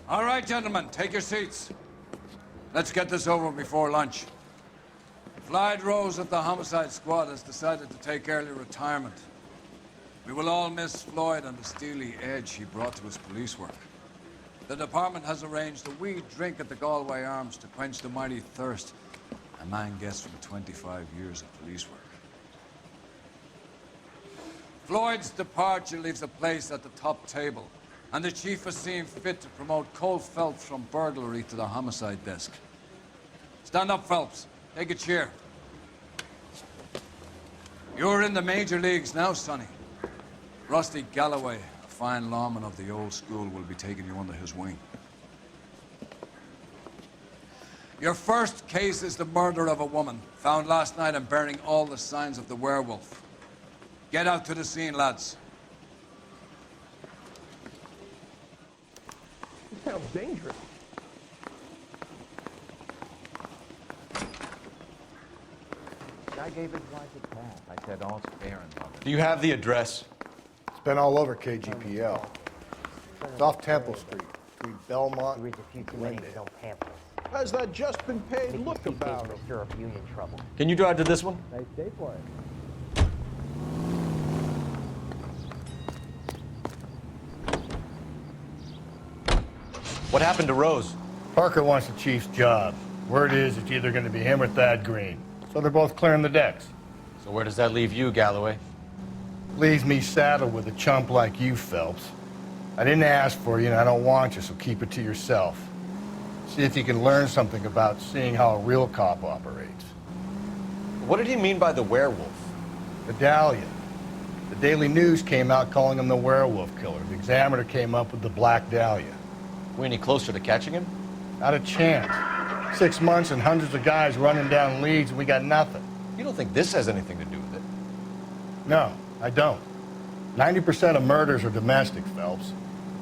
All right, gentlemen, take your seats. Let's get this over before lunch. Floyd Rose of the Homicide Squad has decided to take early retirement. We will all miss Floyd and the steely edge he brought to his police work. The department has arranged a wee drink at the Galway Arms to quench the mighty thirst a man gets from 25 years of police work. Floyd's departure leaves a place at the top table, and the chief has seen fit to promote Cole Phelps from burglary to the homicide desk. Stand up, Phelps. Take a chair. You're in the major leagues now, Sonny. Rusty Galloway, a fine lawman of the old school, will be taking you under his wing. Your first case is the murder of a woman, found last night and bearing all the signs of the werewolf. Get out to the scene, lads. It sounds dangerous. I gave his wife a tap. I said, all's fair in love. Do you have the address? It's been all over KGPL. It's off Temple Street, between Belmont Reads a few too many Glendale. film pamphlets. Has that just been paid? Make Look you about think him. stir up union trouble. Can you drive to this one? Nice day for it. What happened to Rose? Parker wants the chief's job. Word is it's either going to be him or Thad Green. So they're both clearing the decks. So where does that leave you, Galloway? Leaves me saddled with a chump like you, Phelps. I didn't ask for you and I don't want you, so keep it to yourself. See if you can learn something about seeing how a real cop operates. What did he mean by the werewolf? Medallion. The Daily News came out calling him the werewolf killer. The Examiner came up with the Black Dahlia. We any closer to catching him? Not a chance. 6 months and hundreds of guys running down leads and we got nothing. You don't think this has anything to do with it? No, I don't. 90% of murders are domestic, Phelps.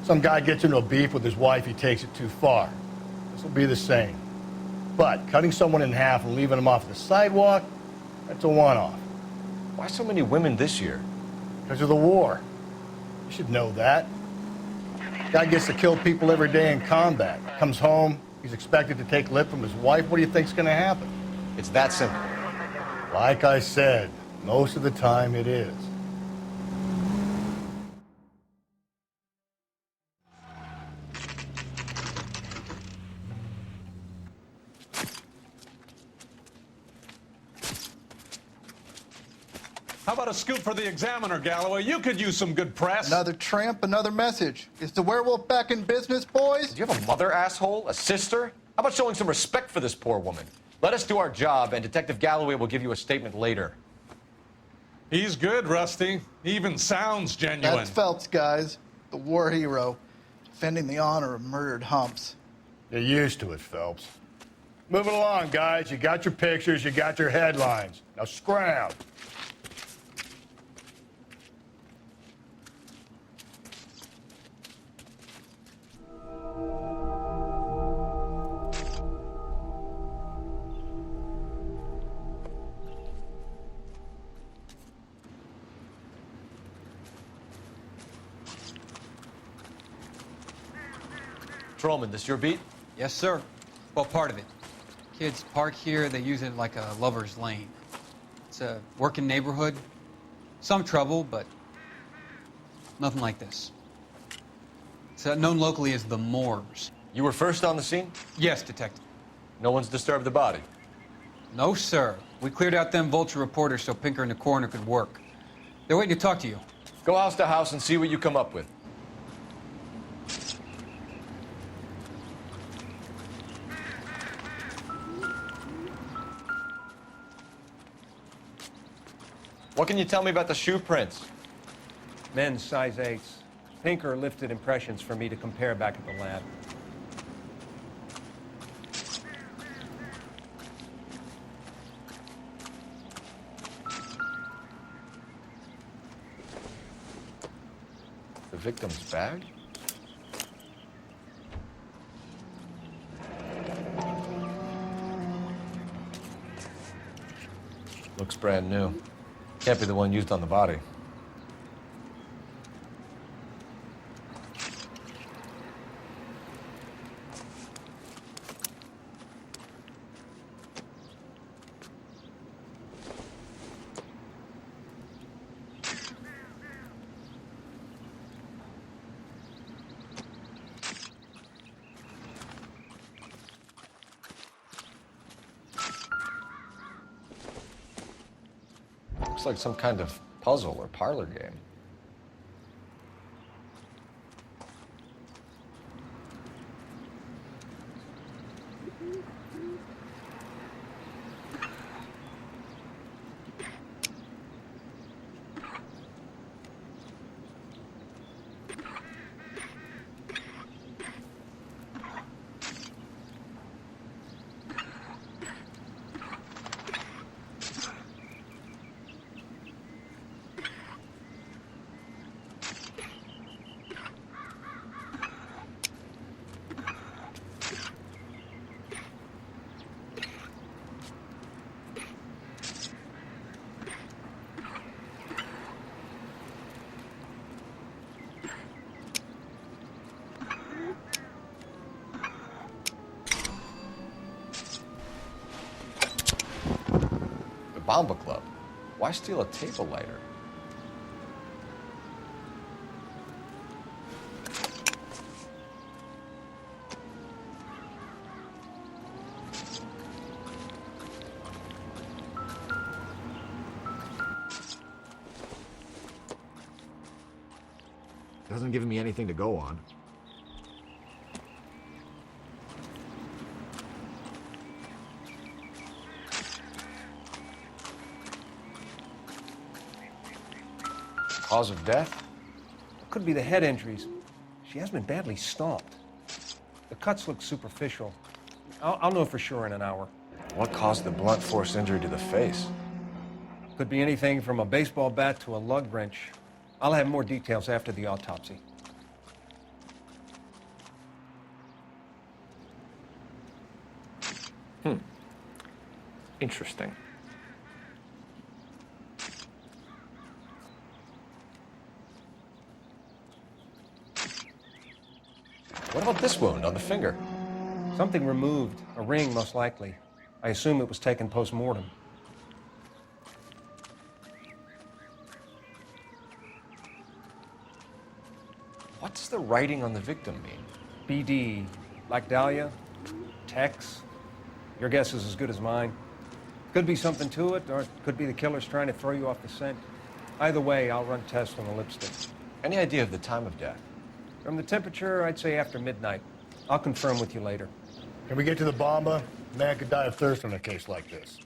Some guy gets into a beef with his wife, he takes it too far. This will be the same. But cutting someone in half and leaving them off the sidewalk, that's a one-off. Why so many women this year? Because of the war. You should know that. Guy gets to kill people every day in combat. Comes home, he's expected to take lip from his wife. What do you think's gonna happen? It's that simple. Like I said, most of the time it is. How about a scoop for the Examiner, Galloway? You could use some good press. Another tramp, another message. Is the werewolf back in business, boys? Do you have a mother, asshole? A sister? How about showing some respect for this poor woman? Let us do our job, and Detective Galloway will give you a statement later. He's good, Rusty. He even sounds genuine. That's Phelps, guys. The war hero. Defending the honor of murdered humps. You're used to it, Phelps. Move it along, guys. You got your pictures, you got your headlines. Now scram. Trollman, this your beat? Yes, sir. Well, part of it. Kids park here, they use it like a lover's lane. It's a working neighborhood. Some trouble, but nothing like this. It's known locally as the Moors. You were first on the scene? Yes, Detective. No one's disturbed the body? No, sir. We cleared out them vulture reporters so Pinker and the coroner could work. They're waiting to talk to you. Go house to house and see what you come up with. What can you tell me about the shoe prints? Men's size 8s. Pinker lifted impressions for me to compare back at the lab. The victim's bag? Looks brand new. Can't be the one used on the body. Looks like some kind of puzzle or parlor game. Bomba Club. Why steal a table lighter? Doesn't give me anything to go on. Cause of death? Could be the head injuries. She has been badly stomped. The cuts look superficial. I'll know for sure in an hour. What caused the blunt force injury to the face? Could be anything from a baseball bat to a lug wrench. I'll have more details after the autopsy. Interesting. What about this wound on the finger? Something removed. A ring, most likely. I assume it was taken post-mortem. What's the writing on the victim mean? BD. Like Dahlia? Tex? Your guess is as good as mine. Could be something to it, or it could be the killer's trying to throw you off the scent. Either way, I'll run tests on the lipstick. Any idea of the time of death? From the temperature, I'd say after midnight. I'll confirm with you later. Can we get to the bomba? A man could die of thirst on a case like this.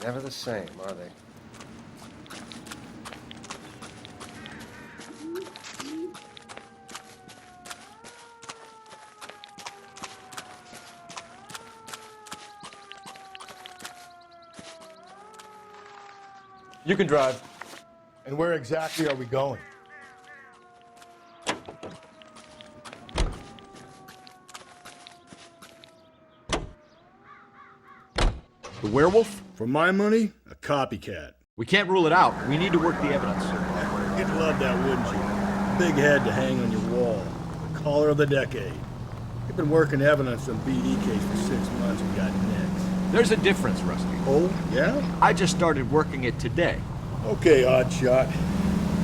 Never the same, are they? You can drive. And where exactly are we going? The werewolf? For my money, a copycat. We can't rule it out. We need to work the evidence. You'd love that, wouldn't you? Big head to hang on your wall. The caller of the decade. You've been working evidence on BD case for 6 months and got nicks. There's a difference, Rusty. Oh, yeah? I just started working it today. Okay, odd shot.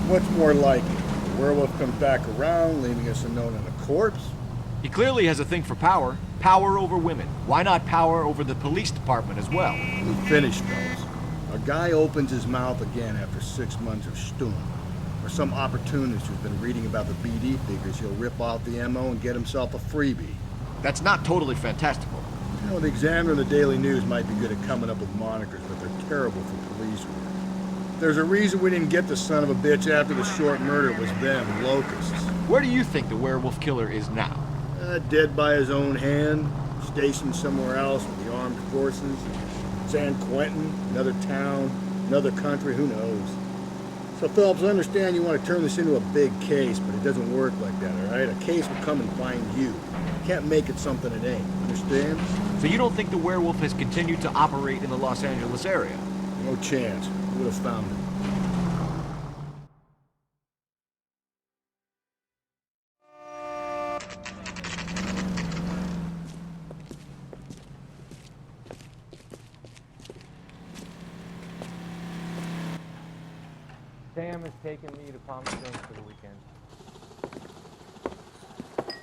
What's more likely? The werewolf comes back around, leaving us unknown in a corpse? He clearly has a thing for power. Power over women. Why not power over the police department as well? We finished, fellas. A guy opens his mouth again after 6 months of stewing. Or some opportunist who's been reading about the BD figures, he'll rip out the MO and get himself a freebie. That's not totally fantastical. You know, the Examiner and the Daily News might be good at coming up with monikers, but they're terrible for police work. There's a reason we didn't get the son of a bitch after the short murder. It was them, locusts. Where do you think the werewolf killer is now? Dead by his own hand, stationed somewhere else with the armed forces. San Quentin, another town, another country, who knows? So, Phelps, I understand you want to turn this into a big case, but it doesn't work like that, all right? A case will come and find you. You can't make it something it ain't. Understand? So you don't think the werewolf has continued to operate in the Los Angeles area? No chance. We would have found him. Sam has taken me to Palm Springs for the weekend.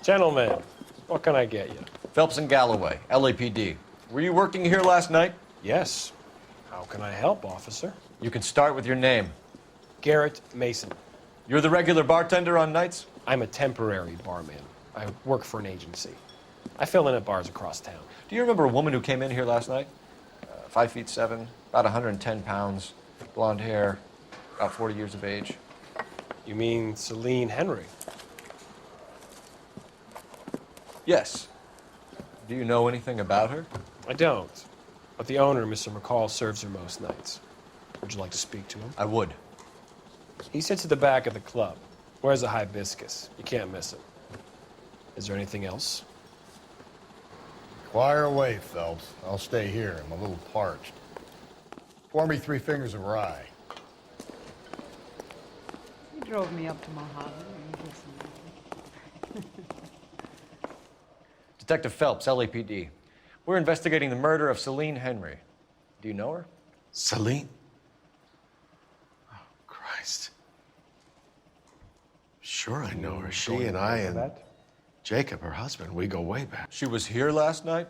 Gentlemen, what can I get you? Phelps and Galloway, LAPD. Were you working here last night? Yes. How can I help, officer? You can start with your name. Garrett Mason. You're the regular bartender on nights? I'm a temporary barman. I work for an agency. I fill in at bars across town. Do you remember a woman who came in here last night? 5'7", about 110 pounds, blonde hair, about 40 years of age. You mean Celine Henry? Yes. Do you know anything about her? I don't. But the owner, Mr. McCall, serves her most nights. Would you like to speak to him? I would. He sits at the back of the club. Wears a hibiscus. You can't miss him. Is there anything else? Fire away, Phelps. I'll stay here. I'm a little parched. Pour me 3 fingers of rye. You drove me up to Mojave. Detective Phelps, LAPD. We're investigating the murder of Celine Henry. Do you know her? Celine? Oh, Christ. Sure I know her. She and I and Jacob, her husband, we go way back. She was here last night?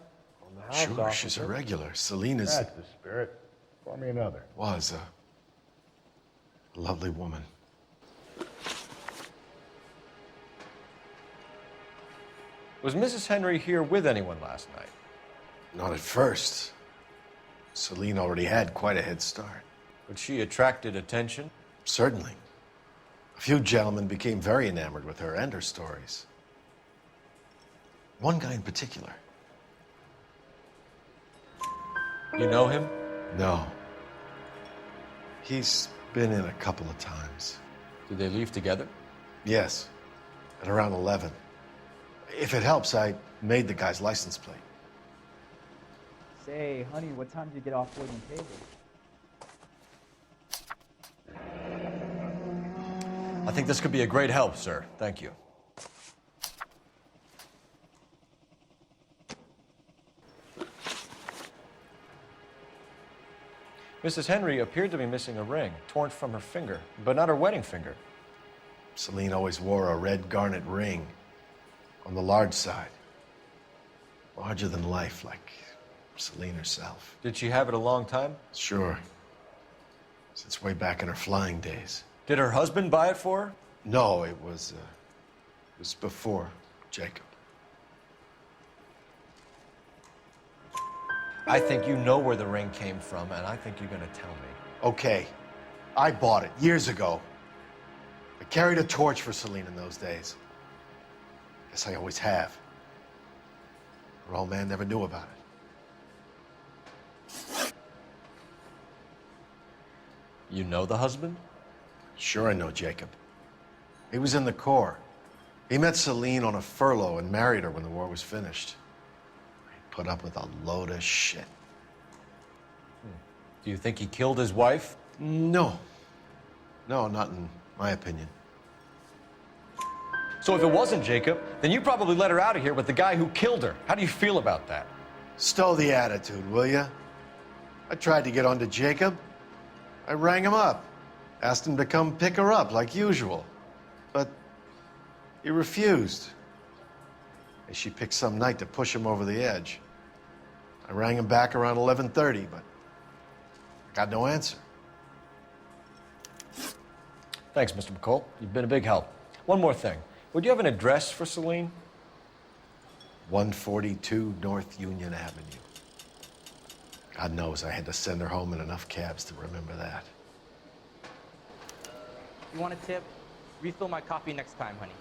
Sure, she's a regular. Celine is... That's the spirit. Pour me another. Was a lovely woman. Was Mrs. Henry here with anyone last night? Not at first. Celine already had quite a head start. But she attracted attention? Certainly. A few gentlemen became very enamored with her and her stories. One guy in particular. You know him? No. He's been in a couple of times. Did they leave together? Yes. At around 11. If it helps, I made the guy's license plate. Say, honey, what time did you get off waiting table? I think this could be a great help, sir. Thank you. Mrs. Henry appeared to be missing a ring, torn from her finger, but not her wedding finger. Celine always wore a red garnet ring on the large side. Larger than life, like Celine herself. Did she have it a long time? Sure. Since way back in her flying days. Did her husband buy it for her? No, it was before Jacob. I think you know where the ring came from, and I think you're gonna tell me. Okay. I bought it years ago. I carried a torch for Celine in those days. Guess I always have. Her old man never knew about it. You know the husband? Sure I know Jacob. He was in the Corps. He met Celine on a furlough and married her when the war was finished. He put up with a load of shit. Do you think he killed his wife? No. No, not in my opinion. So if it wasn't Jacob, then you probably let her out of here with the guy who killed her. How do you feel about that? Stow the attitude, will ya? I tried to get on to Jacob. I rang him up. Asked him to come pick her up like usual. But he refused. And she picked some night to push him over the edge. I rang him back around 11:30, but I got no answer. Thanks, Mr. McCall. You've been a big help. One more thing. Would you have an address for Celine? 142 North Union Avenue. God knows I had to send her home in enough cabs to remember that. You want a tip? Refill my coffee next time, honey.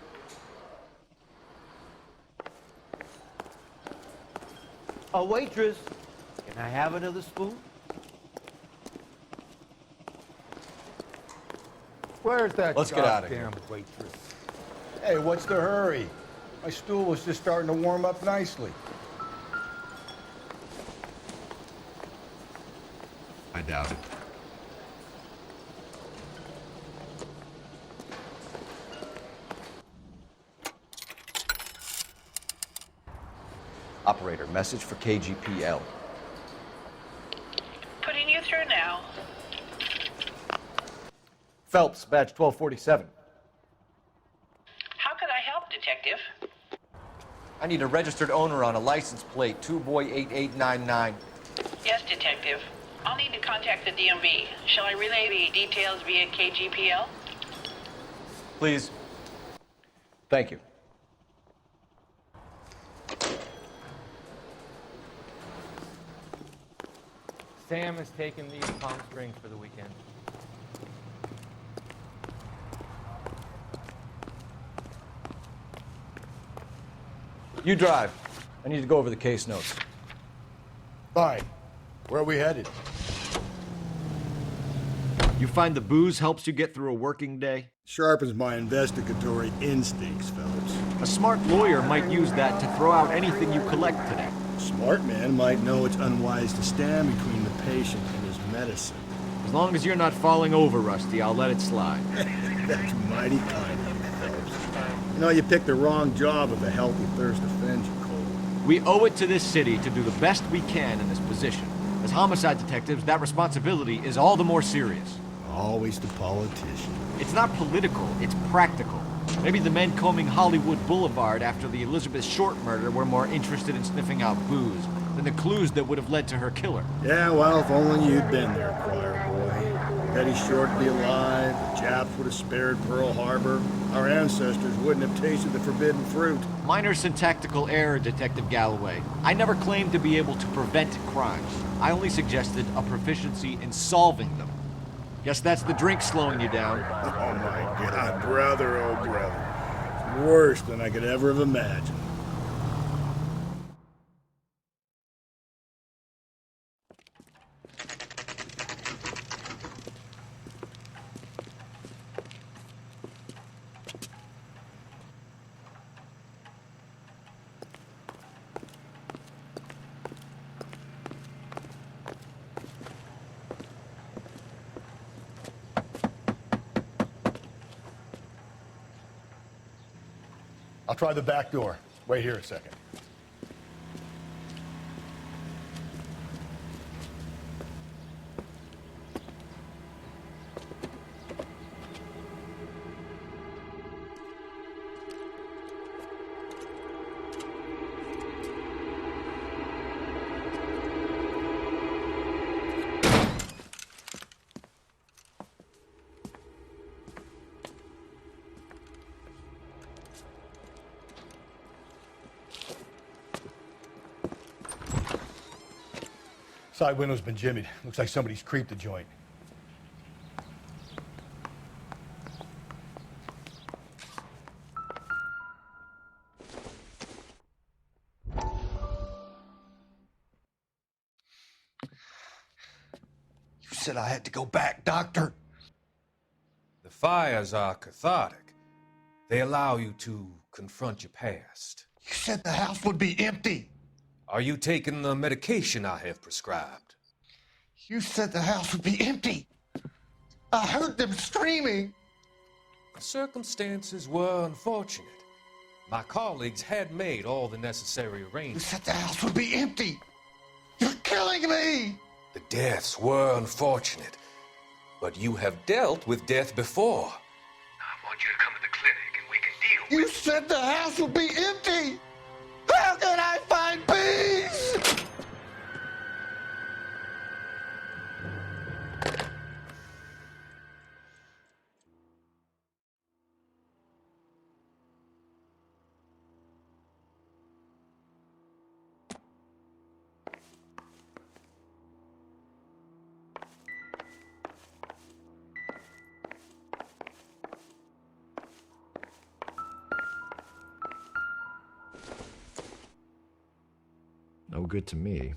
A waitress, can I have another spoon? Where's that Let's get out of here. goddamn waitress? Hey, what's the hurry? My stool was just starting to warm up nicely. I doubt it. Operator, message for KGPL. Putting you through now. Phelps, badge 1247. How could I help, Detective? I need a registered owner on a license plate 2boy8899. Yes, Detective. I'll need to contact the DMV. Shall I relay the details via KGPL? Please. Thank you. Sam is taking me to Palm Springs for the weekend. You drive. I need to go over the case notes. Fine. Where are we headed? You find the booze helps you get through a working day? Sharpens my investigatory instincts, Phelps. A smart lawyer might use that to throw out anything you collect today. A smart man might know it's unwise to stand between the patient and his medicine. As long as you're not falling over, Rusty, I'll let it slide. That's mighty kind of you, Phelps. You know, you picked the wrong job if a healthy thirst offends you, Cole. We owe it to this city to do the best we can in this position. As homicide detectives, that responsibility is all the more serious. Always the politician. It's not political, it's practical. Maybe the men combing Hollywood Boulevard after the Elizabeth Short murder were more interested in sniffing out booze than the clues that would have led to her killer. Yeah, well, if only you'd been there, choir boy. Betty Short would be alive, the Japs would have spared Pearl Harbor, our ancestors wouldn't have tasted the forbidden fruit. Minor syntactical error, Detective Galloway. I never claimed to be able to prevent crimes. I only suggested a proficiency in solving them. Guess that's the drink slowing you down. Oh my God, brother, oh brother. It's worse than I could ever have imagined. I'll try the back door. Wait here a second. Side window's been jimmied. Looks like somebody's creeped the joint. You said I had to go back, Doctor. The fires are cathartic. They allow you to confront your past. You said the house would be empty. Are you taking the medication I have prescribed? You said the house would be empty. I heard them screaming. The circumstances were unfortunate. My colleagues had made all the necessary You arrangements. said the house would be empty. You're killing me. The deaths were unfortunate, but you have dealt with death before. I want you to come to the clinic and we can deal You said the house would be empty. How can I find peace? No good to me.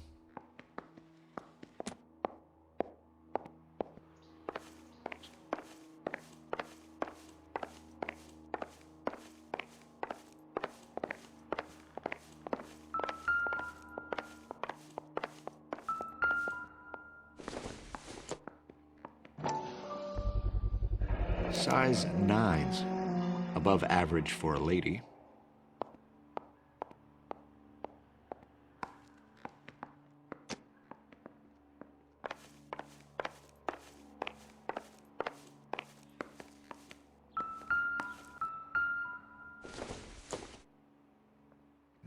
Size 9s. Above average for a lady.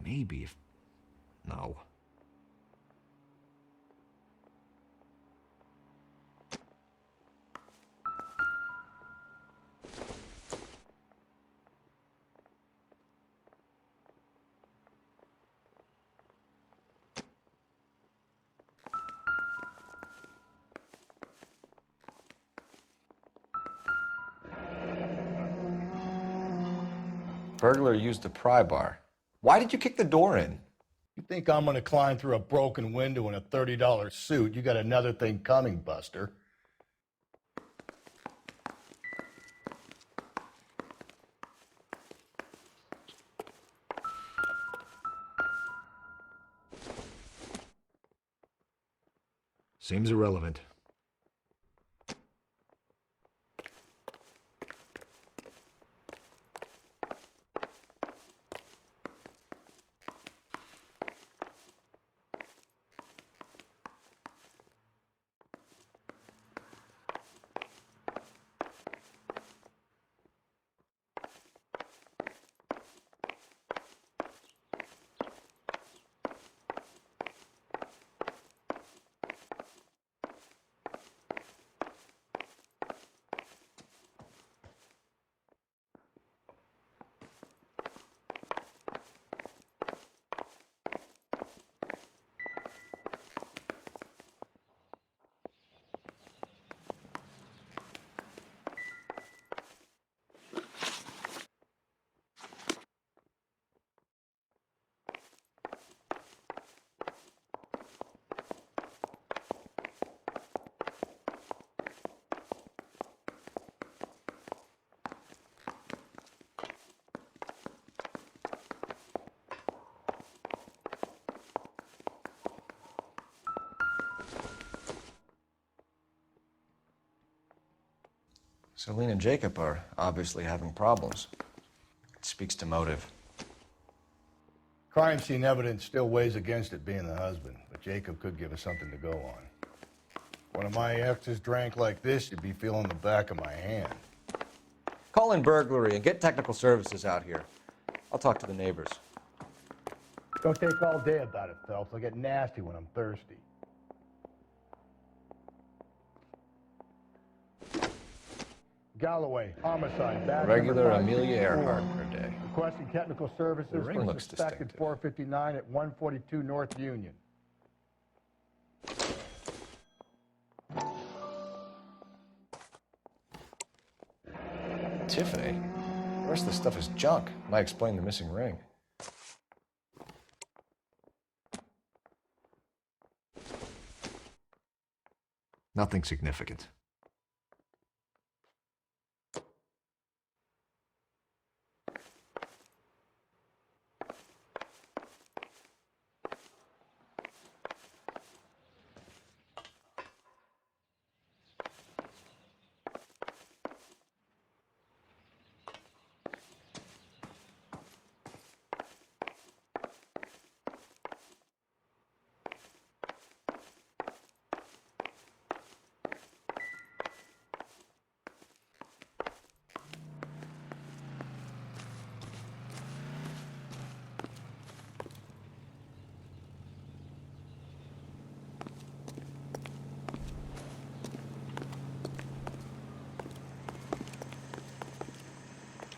Maybe if... No. Burglar used a pry bar. Why did you kick the door in? You think I'm going to climb through a broken window in a $30 suit? You got another thing coming, Buster. Seems irrelevant. Celine and Jacob are obviously having problems. It speaks to motive. Crime scene evidence still weighs against it being the husband, but Jacob could give us something to go on. One of my exes drank like this, you'd be feeling the back of my hand. Call in burglary and get technical services out here. I'll talk to the neighbors. Don't take all day about it, Phelps. I get nasty when I'm thirsty. Galloway, homicide, badge Regular number Amelia 564. Earhart per day. Requesting technical services The ring for looks suspected distinctive. 459 at 142 North Union. Tiffany? The rest of the stuff is junk. Might explain the missing ring. Nothing significant.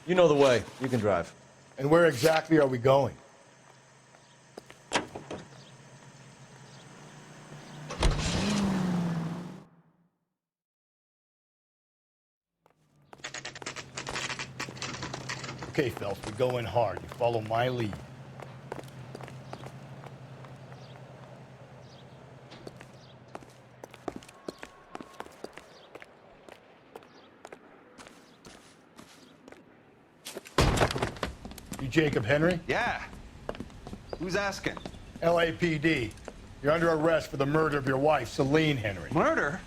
You know the way. You can drive. And where exactly are we going? Okay, Phelps, we go in hard. You follow my lead. You Jacob Henry? Yeah. Who's asking? LAPD. You're under arrest for the murder of your wife, Celine Henry. Murder?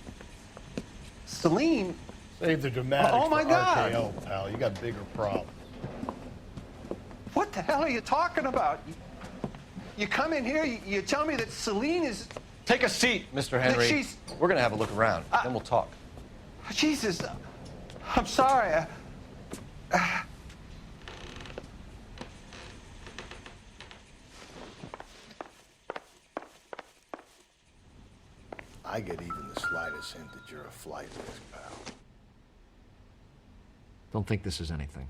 Celine? Save the dramatics Oh, my for God. RKO, pal. You got bigger problems. What the hell are you talking about? You come in here, you tell me that Celine is... Take a seat, Mr. Henry. she's- We're gonna have a look around, then we'll talk. Jesus, I'm sorry. I get even the slightest hint that you're a flight risk, pal. Don't think this is anything.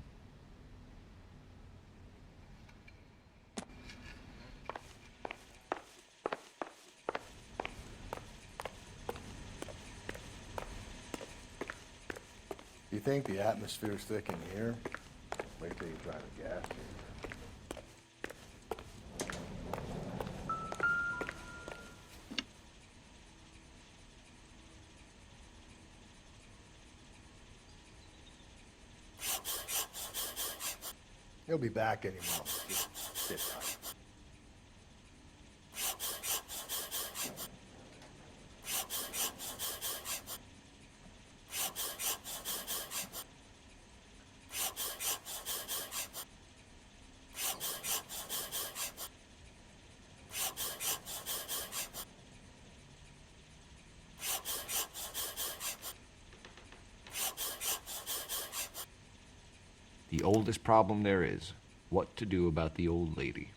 You think the atmosphere's thick in here? Wait till you try the gas chamber. He'll be back any moment. Just sit tight. The oldest problem there is, what to do about the old lady.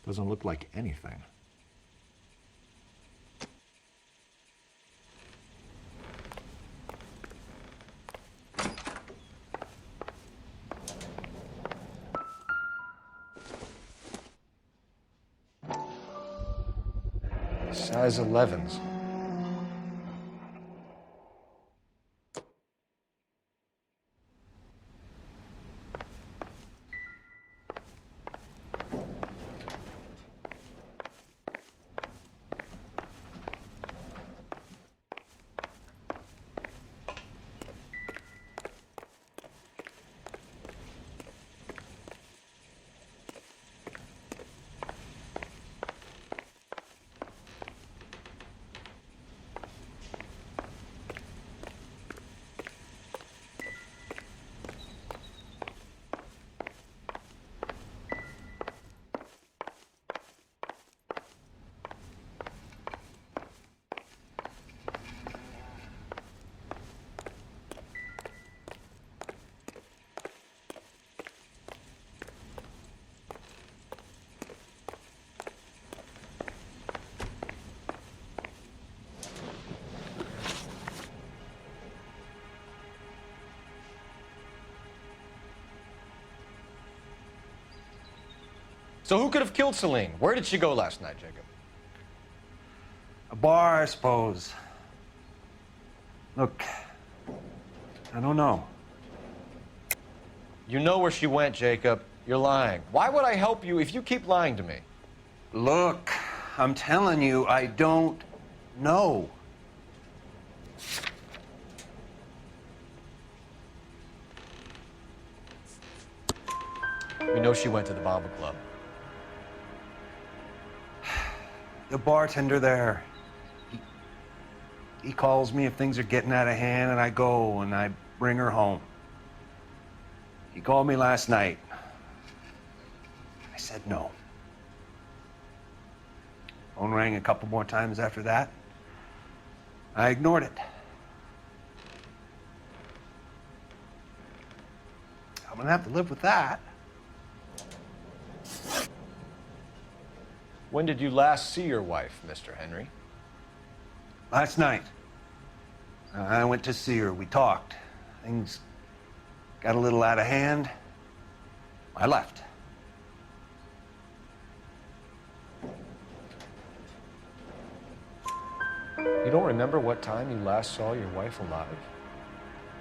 Doesn't look like anything. Size 11s. So who could have killed Celine? Where did she go last night, Jacob? A bar, I suppose. Look, I don't know. You know where she went, Jacob. You're lying. Why would I help you if you keep lying to me? Look, I'm telling you, I don't know. We know she went to the Bomba Club. The bartender there, he calls me if things are getting out of hand, and I go and I bring her home. He called me last night. I said no. Phone rang a couple more times after that. I ignored it. I'm gonna have to live with that. When did you last see your wife, Mr. Henry? Last night. I went to see her. We talked. Things got a little out of hand. I left. You don't remember what time you last saw your wife alive?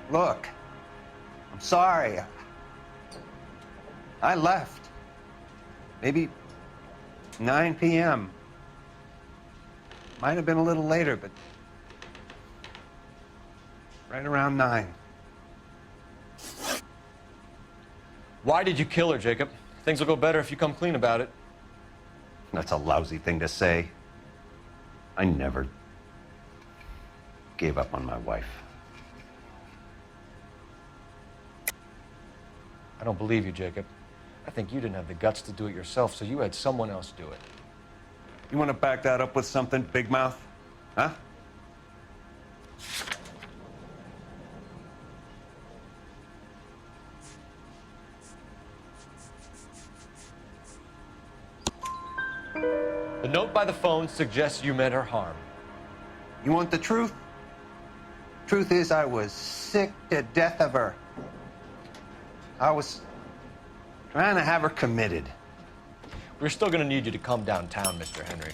Look, I'm sorry. I left. Maybe 9 p.m. Might have been a little later, but right around 9. Why did you kill her, Jacob? Things will go better if you come clean about it. That's a lousy thing to say. I never gave up on my wife. I don't believe you, Jacob. I think you didn't have the guts to do it yourself, so you had someone else do it. You want to back that up with something, Big Mouth? Huh? The note by the phone suggests you meant her harm. You want the truth? Truth is, I was sick to death of her. I was trying to have her committed. We're still gonna need you to come downtown, Mr. Henry.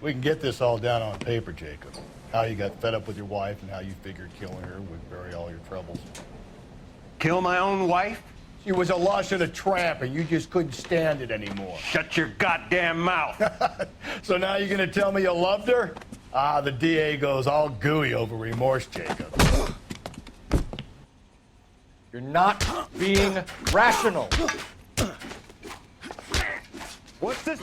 We can get this all down on paper, Jacob. How you got fed up with your wife and how you figured killing her would bury all your troubles. Kill my own wife? She was a lush and a tramp, and you just couldn't stand it anymore. Shut your goddamn mouth. So now you're gonna tell me you loved her? Ah, the DA goes all gooey over remorse, Jacob. You're not being rational. What's this?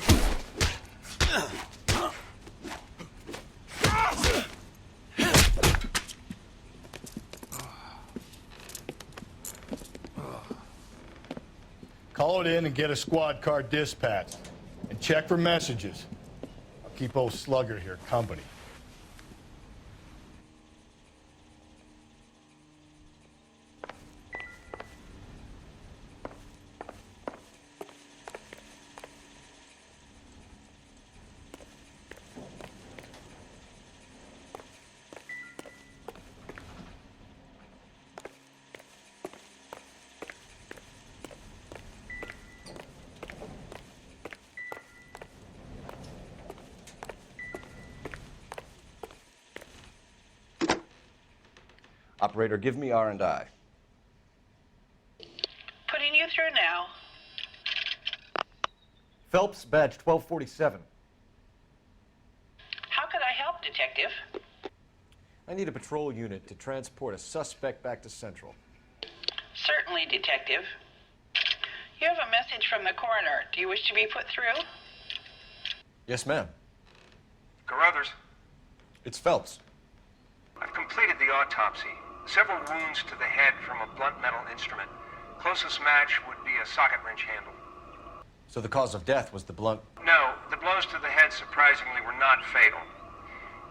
Call it in and get a squad car dispatched. And check for messages. I'll keep old Slugger here company. Operator, give me R&I. Putting you through now. Phelps, badge 1247. How could I help, Detective? I need a patrol unit to transport a suspect back to Central. Certainly, Detective. You have a message from the coroner. Do you wish to be put through? Yes, ma'am. Carruthers, It's Phelps. I've completed the autopsy. Several wounds to the head from a blunt metal instrument. Closest match would be a socket wrench handle. So the cause of death was the blunt... No, the blows to the head surprisingly were not fatal.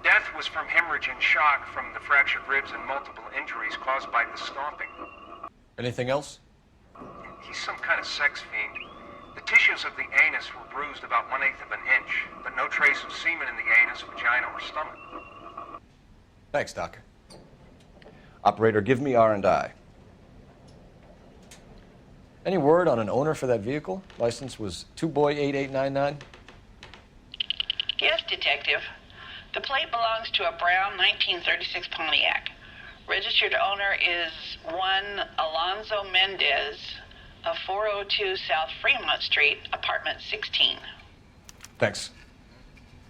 Death was from hemorrhage and shock from the fractured ribs and multiple injuries caused by the stomping. Anything else? He's some kind of sex fiend. The tissues of the anus were bruised about 1/8 of an inch, but no trace of semen in the anus, vagina, or stomach. Thanks, Doc. Operator, give me R&I. Any word on an owner for that vehicle? License was 2boy8899. Yes, Detective. The plate belongs to a brown 1936 Pontiac. Registered owner is one Alonzo Mendez of 402 South Fremont Street, apartment 16. Thanks.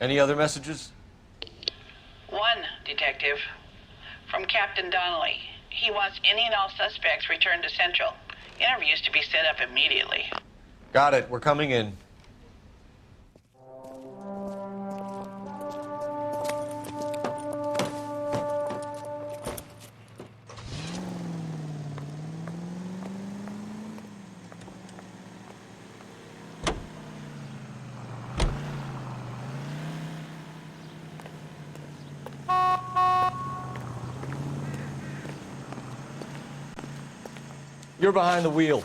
Any other messages? One, Detective. From Captain Donnelly. He wants any and all suspects returned to Central. Interviews to be set up immediately. Got it. We're coming in. You're behind the wheel.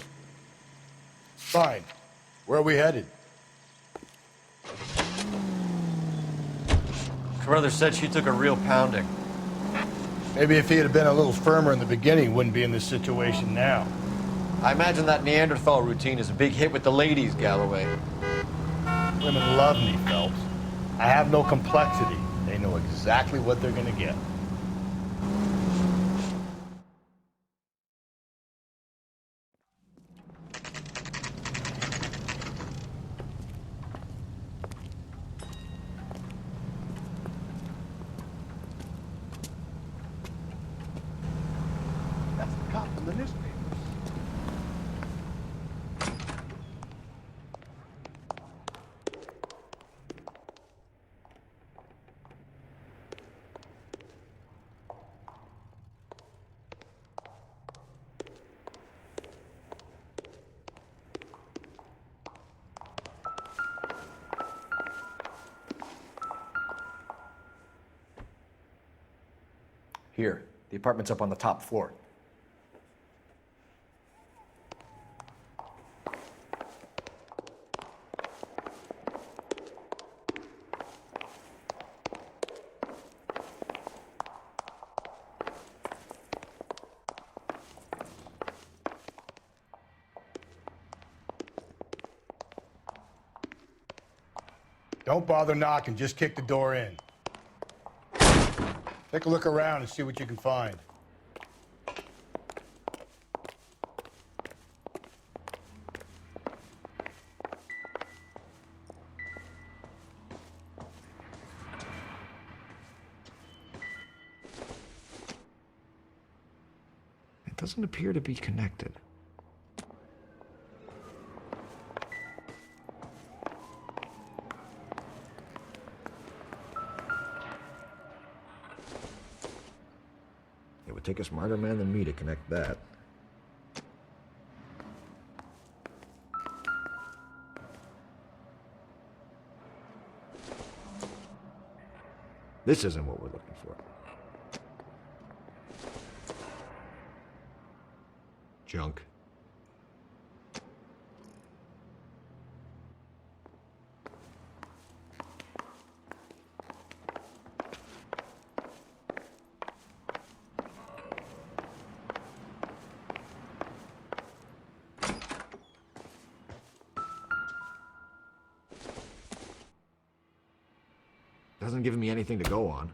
Fine. Where are we headed? Carruthers said she took a real pounding. Maybe if he had been a little firmer in the beginning, he wouldn't be in this situation now. I imagine that Neanderthal routine is a big hit with the ladies, Galloway. Women love me, Phelps. I have no complexity. They know exactly what they're gonna get. That's the cop in the newspaper. Here, the apartment's up on the top floor. Don't bother knocking, just kick the door in. Take a look around and see what you can find. It doesn't appear to be connected. It would take a smarter man than me to connect that. This isn't what we're looking for. Junk. Hasn't given me anything to go on.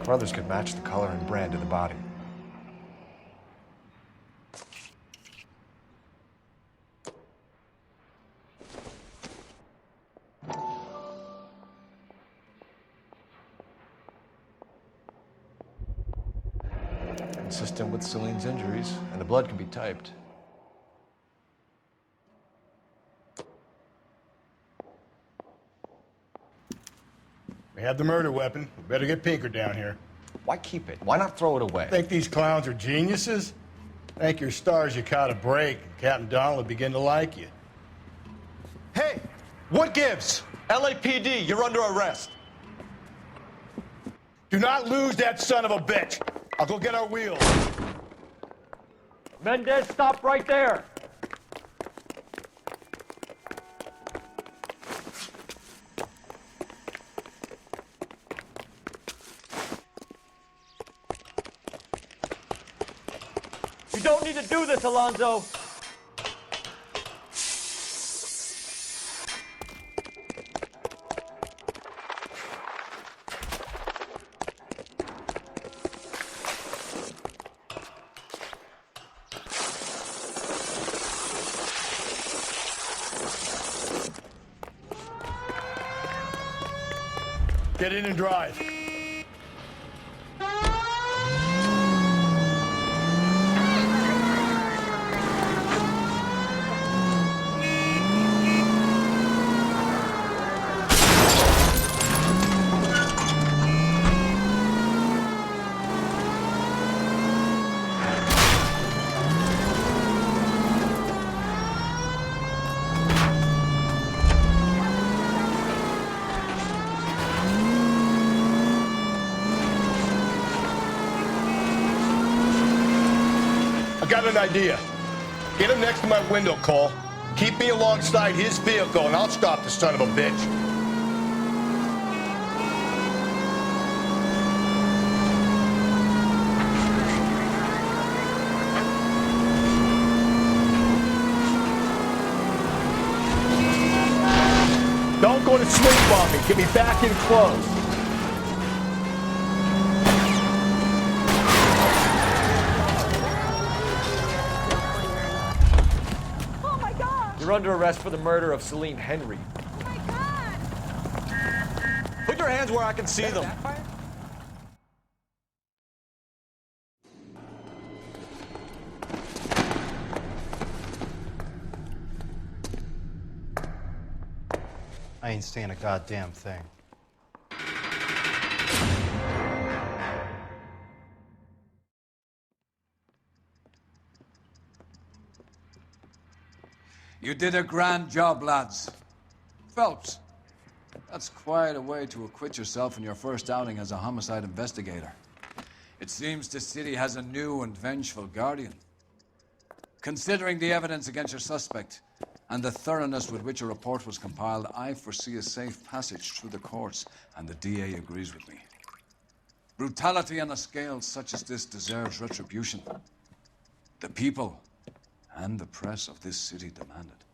Brothers could match the color and brand of the body. Consistent with Celine's injuries, and the blood can be typed. We have the murder weapon. We better get Pinker down here. Why keep it? Why not throw it away? Think these clowns are geniuses? Thank your stars you caught a break. Captain Donald will begin to like you. Hey! What gives? LAPD, you're under arrest. Do not lose that son of a bitch. I'll go get our wheels. Mendez, stop right there. You don't need to do this, Alonzo. Get in and drive. I got an idea. Get him next to my window, Cole. Keep me alongside his vehicle, and I'll stop the son of a bitch. Don't go to sleep on me. Get me back in close. You're under arrest for the murder of Celine Henry. Oh my God! Put your hands where I can see them. I ain't saying a goddamn thing. You did a grand job, lads. Phelps, that's quite a way to acquit yourself in your first outing as a homicide investigator. It seems the city has a new and vengeful guardian. Considering the evidence against your suspect and the thoroughness with which a report was compiled, I foresee a safe passage through the courts, and the DA agrees with me. Brutality on a scale such as this deserves retribution. The people and the press of this city demand it.